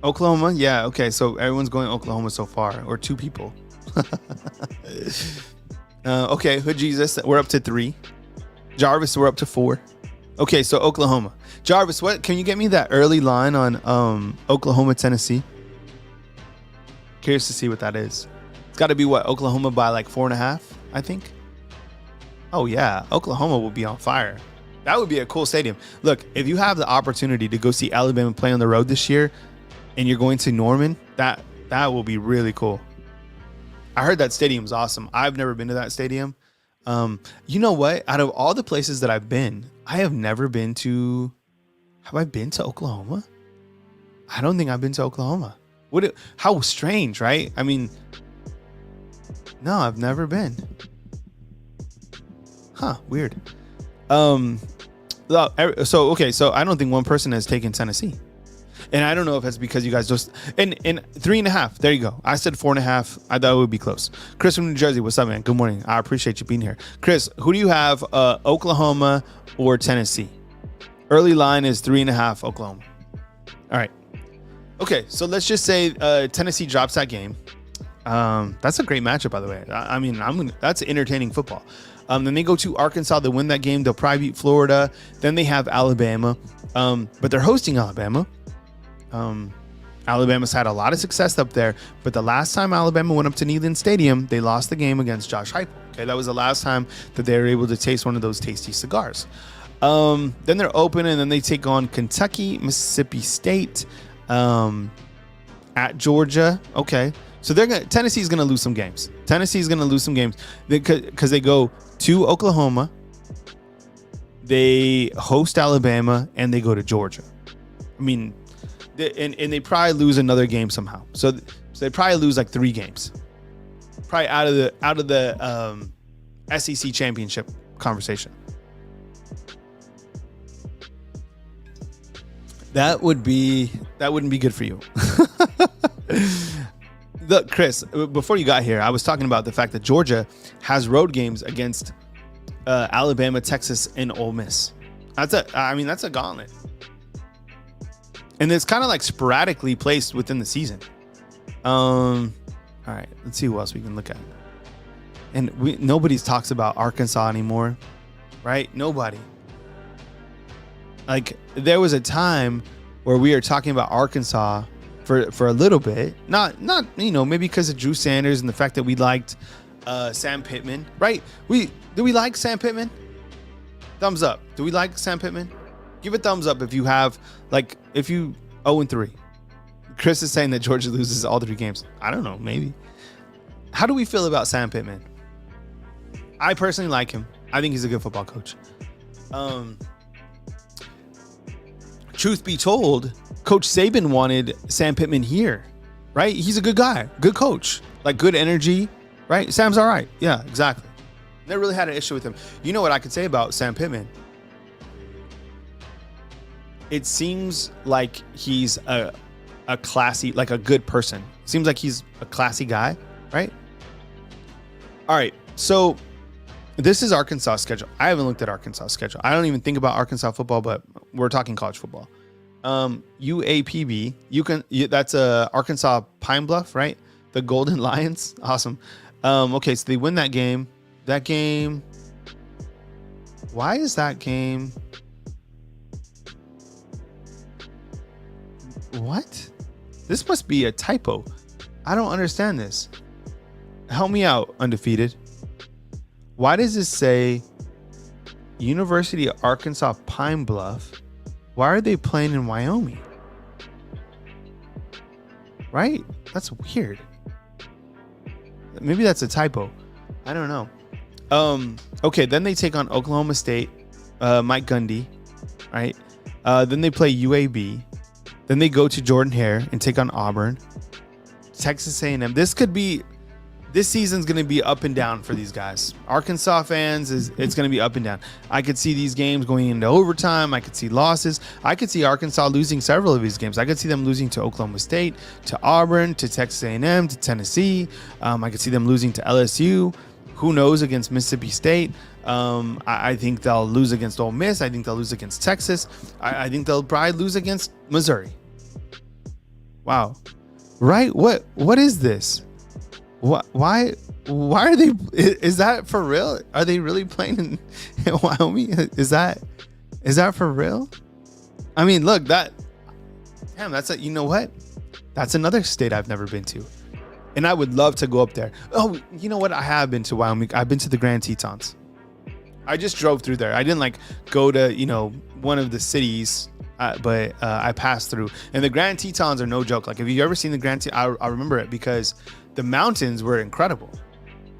Speaker 1: Oklahoma, yeah, okay. So everyone's going Oklahoma so far, or 2 people. Okay, Hood Jesus, we're up to 3. Jarvis, we're up to 4. Okay, so Oklahoma. Jarvis, what can you get me that early line on Oklahoma, Tennessee? Curious to see what that is. It's got to be what, Oklahoma by like 4.5, I think. Oh yeah, Oklahoma will be on fire. That would be a cool stadium. Look, if you have the opportunity to go see Alabama play on the road this year, and you're going to Norman, that will be really cool. I heard that stadium's awesome. I've never been to that stadium. You know what? Out of all the places that I've been, I have never been to. Have I been to Oklahoma? I don't think I've been to Oklahoma. How strange, right? I mean, no, I've never been. Huh? Weird. So I don't think one person has taken Tennessee. And I don't know if it's because you guys just in 3.5. There you go. I said 4.5. I thought it would be close. Chris from New Jersey, what's up, man? Good morning. I appreciate you being here. Chris, who do you have? Oklahoma or Tennessee? Early line is 3.5 Oklahoma. All right. Okay, so let's just say Tennessee drops that game. That's a great matchup, by the way. I mean, that's entertaining football. Then they go to Arkansas. They win that game. They'll probably beat Florida. Then they have Alabama. But they're hosting Alabama. Alabama's had a lot of success up there, but the last time Alabama went up to Neyland Stadium, they lost the game against Josh Heupel. Okay, that was the last time that they were able to taste one of those tasty cigars. Then they're open, and then they take on Kentucky, Mississippi State, at Georgia. Okay, so Tennessee's gonna lose some games. Tennessee's gonna lose some games because they go to Oklahoma, they host Alabama, and they go to Georgia. I mean. And they probably lose another game somehow. So they probably lose like 3 games, probably out of the SEC championship conversation. That wouldn't be good for you. Look, Chris, before you got here, I was talking about the fact that Georgia has road games against Alabama, Texas, and Ole Miss. That's a gauntlet. And it's kind of like sporadically placed within the season. All right, let's see who else we can look at. And nobody talks about Arkansas anymore, right? Nobody. Like there was a time where we were talking about Arkansas for a little bit, not maybe because of Drew Sanders and the fact that we liked Sam Pittman, right? Do we like Sam Pittman? Thumbs up. Do we like Sam Pittman? Give a thumbs up if you have, if you 0-3. Chris is saying that Georgia loses all 3 games. I don't know, maybe. How do we feel about Sam Pittman? I personally like him. I think he's a good football coach. Truth be told, Coach Saban wanted Sam Pittman here, right? He's a good guy, good coach, good energy, right? Sam's all right. Yeah, exactly. Never really had an issue with him. You know what I could say about Sam Pittman? It seems like he's a classy, a good person. Seems like he's a classy guy, right? All right, so this is Arkansas' schedule. I haven't looked at Arkansas' schedule. I don't even think about Arkansas football, but we're talking college football. UAPB, that's Arkansas Pine Bluff, right? The Golden Lions, awesome. Okay, so they win that game. Why is that game? What? This must be a typo. I don't understand this. Help me out, Undefeated. Why does this say University of Arkansas Pine Bluff? Why are they playing in Wyoming? Right? That's weird. Maybe that's a typo. I don't know. Okay, then they take on Oklahoma State, Mike Gundy, right? Then they play UAB. Then they go to Jordan Hare and take on Auburn, Texas A&M. This season's going to be up and down for these guys. Arkansas fans, it's going to be up and down. I could see these games going into overtime. I could see losses. I could see Arkansas losing several of these games. I could see them losing to Oklahoma State, to Auburn, to Texas A&M, to Tennessee. I could see them losing to LSU. Who knows against Mississippi State? I think they'll lose against Ole Miss. I think they'll lose against Texas. I think they'll probably lose against Missouri. Wow. Right? What is this? Why are they? Is that for real? Are they really playing in Wyoming? Is that for real? I mean, look, you know what? That's another state I've never been to. And I would love to go up there. Oh, you know what? I have been to Wyoming. I've been to the Grand Tetons. I just drove through there. I didn't like go to, one of the cities, but I passed through. And the Grand Tetons are no joke. Like, have you ever seen the Grand Teton? I remember it because the mountains were incredible.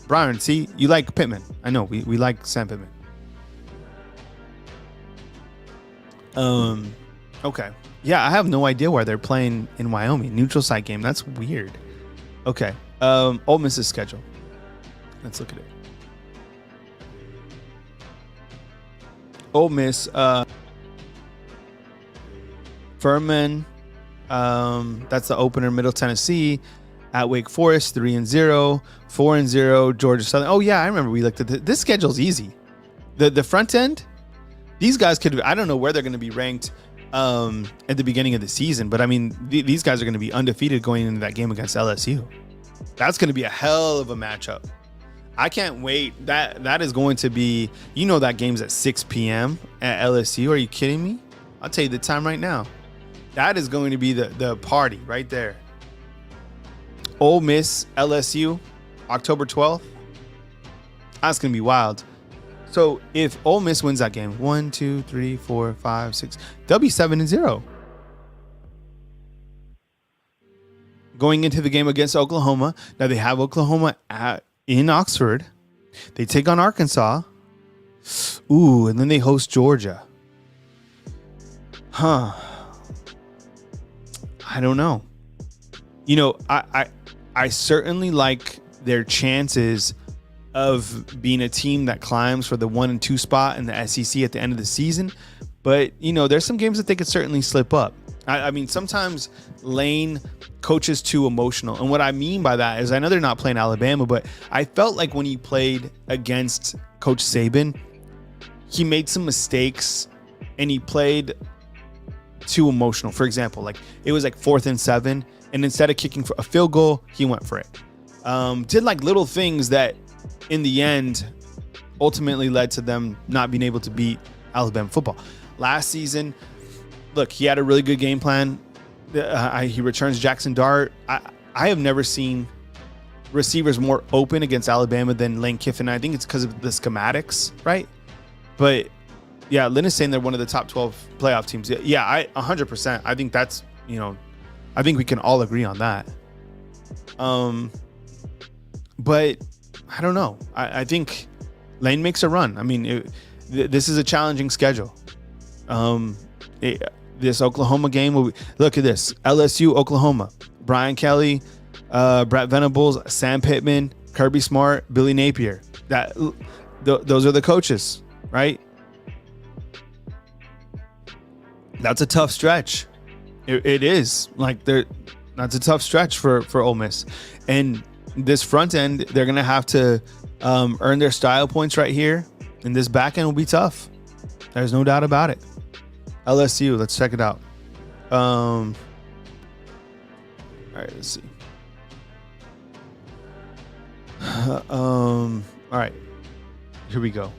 Speaker 1: Brian, see, you like Pittman. I know, we like Sam Pittman. Okay. Yeah, I have no idea why they're playing in Wyoming. Neutral site game. That's weird. Okay. Ole Miss's schedule. Let's look at it. Ole Miss, Furman, that's the opener. Middle Tennessee, at Wake Forest, 3-0, 4-0, Georgia Southern. Oh yeah, I remember we looked at this schedule's easy. The front end, these guys could. I don't know where they're going to be ranked at the beginning of the season, but I mean these guys are going to be undefeated going into that game against LSU. That's going to be a hell of a matchup. I can't wait. That is going to be, that game's at 6 p.m. at LSU. Are you kidding me? I'll tell you the time right now. That is going to be the party right there. Ole Miss, LSU, October 12th. That's going to be wild. So if Ole Miss wins that game, 1, 2, 3, 4, 5, 6, they'll be 7-0. Going into the game against Oklahoma. Now they have Oklahoma in Oxford. They take on Arkansas. Ooh, and then they host Georgia. I don't know. I certainly like their chances of being a team that climbs for the 1 and 2 spot in the SEC at the end of the season. But, there's some games that they could certainly slip up. I mean, sometimes Lane coaches too emotional. And what I mean by that is I know they're not playing Alabama, but I felt like when he played against Coach Saban, he made some mistakes and he played too emotional. For example, like it was like 4th and 7, and instead of kicking for a field goal, he went for it. Did like little things that in the end ultimately led to them not being able to beat Alabama football. Last season, look, he had a really good game plan. He returns Jackson Dart. I have never seen receivers more open against Alabama than Lane Kiffin. I think it's because of the schematics, right? But yeah, Lynn is saying they're one of the top 12 playoff teams. Yeah, I 100%. I think that's, I think we can all agree on that. But I don't know. I think Lane makes a run. I mean, this is a challenging schedule. This Oklahoma game, look at this. LSU, Oklahoma. Brian Kelly, Brett Venables, Sam Pittman, Kirby Smart, Billy Napier. Those are the coaches, right? That's a tough stretch. It is. That's a tough stretch for Ole Miss. And this front end, they're going to have to earn their style points right here. And this back end will be tough. There's no doubt about it. LSU, let's check it out. All right, let's see. All right, here we go.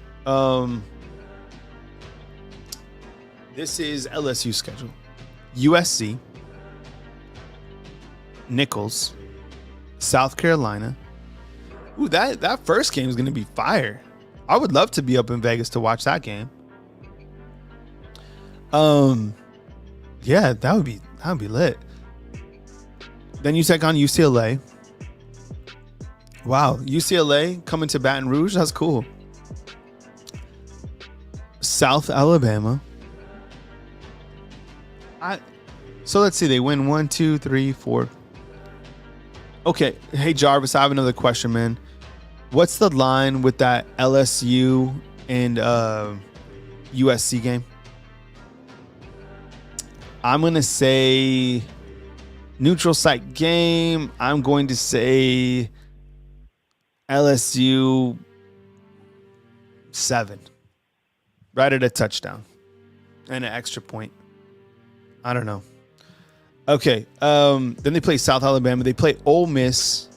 Speaker 1: This is LSU schedule. USC, Nicholls, South Carolina. Ooh, that first game is going to be fire. I would love to be up in Vegas to watch that game. Yeah, that would be lit. Then you take on UCLA. Wow, UCLA coming to Baton Rouge. That's cool. South Alabama. So let's see. They win 1, 2, 3, 4. Okay. Hey Jarvis, I have another question, man. What's the line with that LSU and USC game? I'm going to say neutral site game. I'm going to say LSU 7. Right at a touchdown and an extra point. I don't know. Okay. Then they play South Alabama. They play Ole Miss.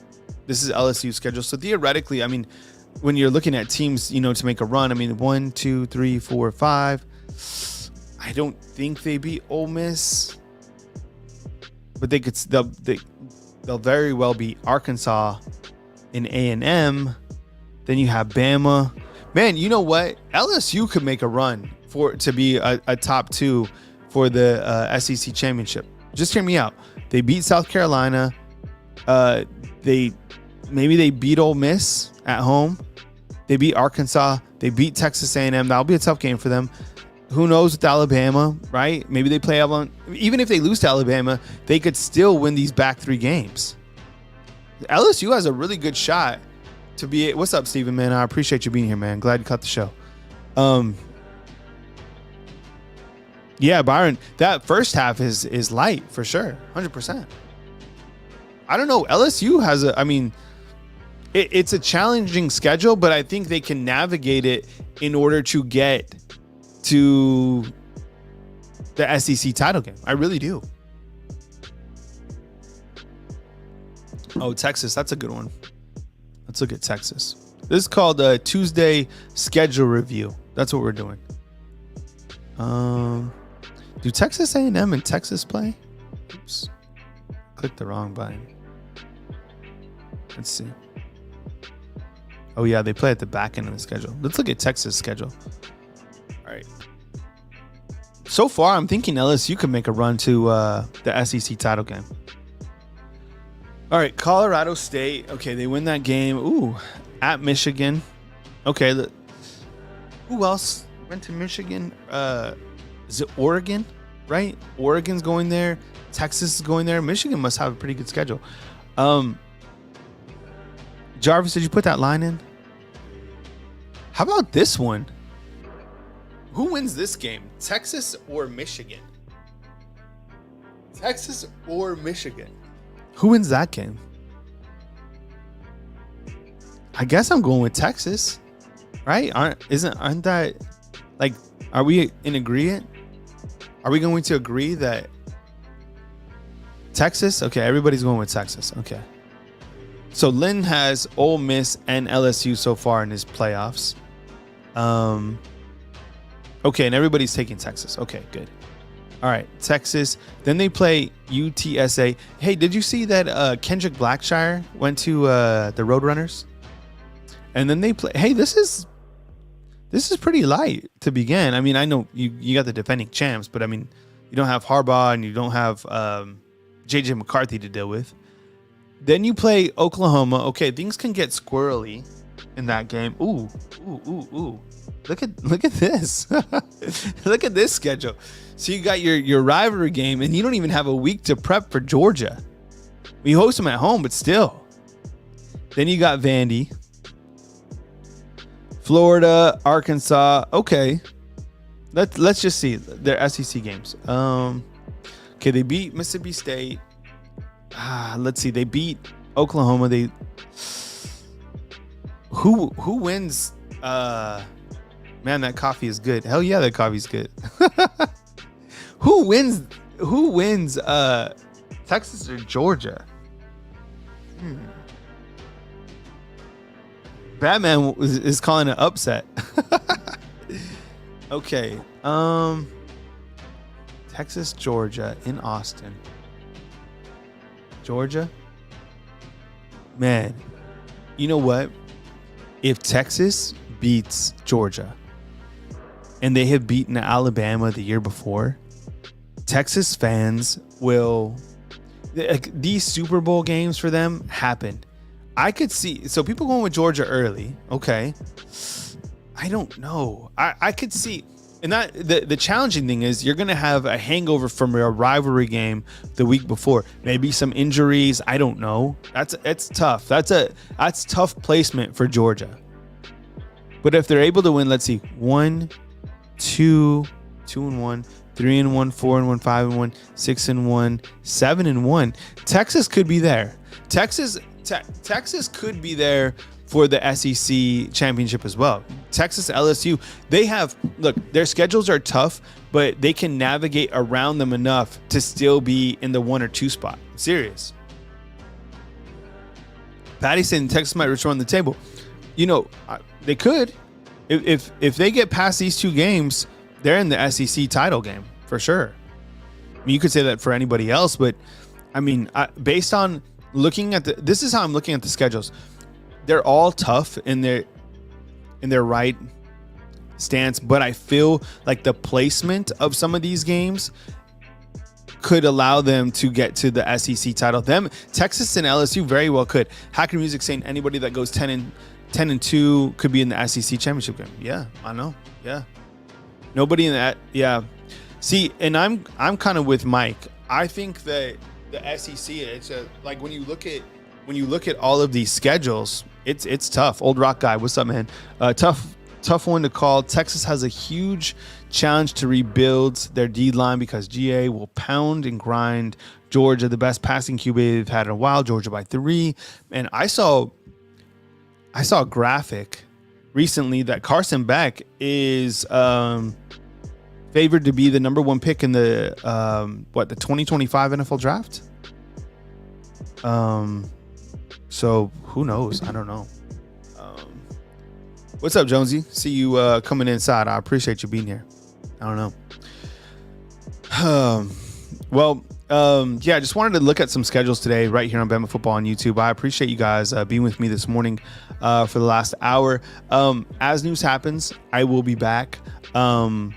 Speaker 1: This is LSU's schedule. So theoretically, I mean, when you're looking at teams, to make a run, I mean, 1, 2, 3, 4, 5. I don't think they beat Ole Miss, but they'll very well beat Arkansas in A&M. Then you have Bama. Man, you know what? LSU could make a run to be a top 2 for the SEC championship. Just hear me out. They beat South Carolina. They beat Ole Miss at home. They beat Arkansas. They beat Texas A&M. That'll be a tough game for them. Who knows with Alabama, right? Maybe they play Alabama. Even if they lose to Alabama, they could still win these back 3 games. LSU has a really good shot to be. What's up, Steven, man? I appreciate you being here, man. Glad you caught the show. Yeah, Byron, that first half is light for sure. 100%. I don't know. LSU has it's a challenging schedule, but I think they can navigate it in order to get to the SEC title game. I really do. Oh, Texas. That's a good one. Let's look at Texas. This is called a Tuesday schedule review. That's what we're doing. Do Texas A&M and Texas play? Oops. Clicked the wrong button. Let's see. Oh, yeah, they play at the back end of the schedule. Let's look at Texas' schedule. All right. So far, I'm thinking LSU could make a run to the SEC title game. All right, Colorado State. Okay, they win that game. Ooh, at Michigan. Okay, who else went to Michigan? Is it Oregon? Right? Oregon's going there. Texas is going there. Michigan must have a pretty good schedule. Jarvis, did you put that line in? How about this one? Who wins this game? Texas or Michigan? Texas or Michigan? Who wins that game? I guess I'm going with Texas, right? Aren't that like? Are we in agreement? Are we going to agree that Texas? Okay, everybody's going with Texas. Okay. So Lynn has Ole Miss and LSU so far in his playoffs. Okay, and everybody's taking Texas. Okay, good. All right, Texas. Then they play UTSA. Hey, did you see that Kendrick Blackshire went to the Roadrunners? And then they play. Hey, this is pretty light to begin. I mean, I know you got the defending champs, but I mean, you don't have Harbaugh and you don't have JJ McCarthy to deal with. Then you play Oklahoma. Okay, things can get squirrely in that game. Ooh. Look at this. Look at this schedule. So you got your rivalry game, and you don't even have a week to prep for Georgia. We host them at home, but still. Then you got Vandy, Florida, Arkansas. Okay, let's just see their SEC games. Okay, they beat Mississippi State. Let's see. They beat Oklahoma. Who wins? Man, that coffee is good. Hell yeah, that coffee's good. Who wins? Texas or Georgia? Batman is calling it upset. Okay. Texas, Georgia in Austin. Georgia? Man, you know what? If Texas beats Georgia and they have beaten Alabama the year before, Texas fans will, these Super Bowl games for them happen. I could see, so people going with Georgia early. Okay. I don't know. I could see, and that the challenging thing is you're going to have a hangover from a rivalry game the week before. Maybe some injuries. I don't know. It's tough. That's tough placement for Georgia. But if they're able to win, let's see, 1, 2, 2-1, 3-1, 4-1, 5-1, 6-1, 7-1. Texas could be there. Texas could be there for the SEC championship as well. Texas, LSU, their schedules are tough, but they can navigate around them enough to still be in the 1 or 2 spot. Serious. Patty saying Texas might return on the table. You know, they could. If they get past these 2 games, they're in the SEC title game for sure. I mean, you could say that for anybody else, but I mean, based on looking at this is how I'm looking at the schedules. They're all tough, and in their right stance, but I feel like the placement of some of these games could allow them to get to the SEC title. Texas and LSU very well could. Hacker Music saying anybody that goes 10-2 could be in the SEC championship game. Yeah, I know. Yeah, nobody in that. Yeah, see, and I'm kind of with Mike. I think that the SEC, it's like when you look at all of these schedules, it's tough. Old Rock guy, what's up, man? Tough one to call. Texas has a huge challenge to rebuild their D line because GA will pound and grind Georgia, the best passing QB they've had in a while. Georgia by 3. And I saw a graphic recently that Carson Beck is favored to be the number 1 pick in the 2025 NFL draft. So who knows? I don't know. What's up, Jonesy? See you coming inside. I appreciate you being here. I don't know. Yeah, just wanted to look at some schedules today right here on Bama Football on YouTube. I appreciate you guys being with me this morning for the last hour. As news happens, I will be back. Always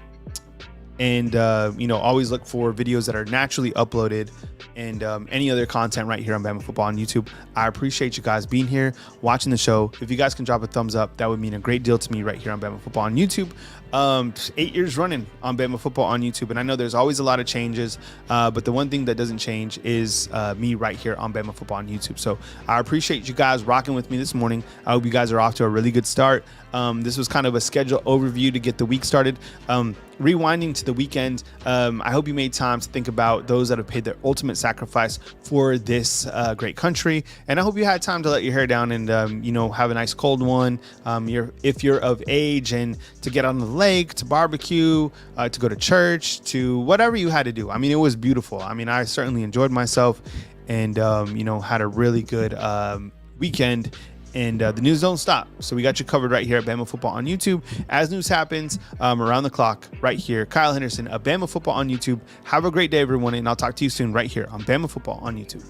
Speaker 1: look for videos that are naturally uploaded and any other content right here on Bama Football on YouTube. I appreciate you guys being here, watching the show. If you guys can drop a thumbs up, that would mean a great deal to me right here on Bama Football on YouTube. 8 years running on Bama Football on YouTube, and I know there's always a lot of changes, but the one thing that doesn't change is me right here on Bama Football on YouTube. So I appreciate you guys rocking with me this morning. I hope you guys are off to a really good start. This was kind of a schedule overview to get the week started. Rewinding to the weekend, I hope you made time to think about those that have paid their ultimate sacrifice for this great country. And I hope you had time to let your hair down and, have a nice cold one. If you're of age, and to get on the lake, to barbecue, to go to church, to whatever you had to do. I mean, it was beautiful. I mean, I certainly enjoyed myself and, had a really good weekend. And the news don't stop. So we got you covered right here at Bama Football on YouTube. As news happens around the clock right here. Kyle Henderson of Bama Football on YouTube. Have a great day, everyone. And I'll talk to you soon right here on Bama Football on YouTube.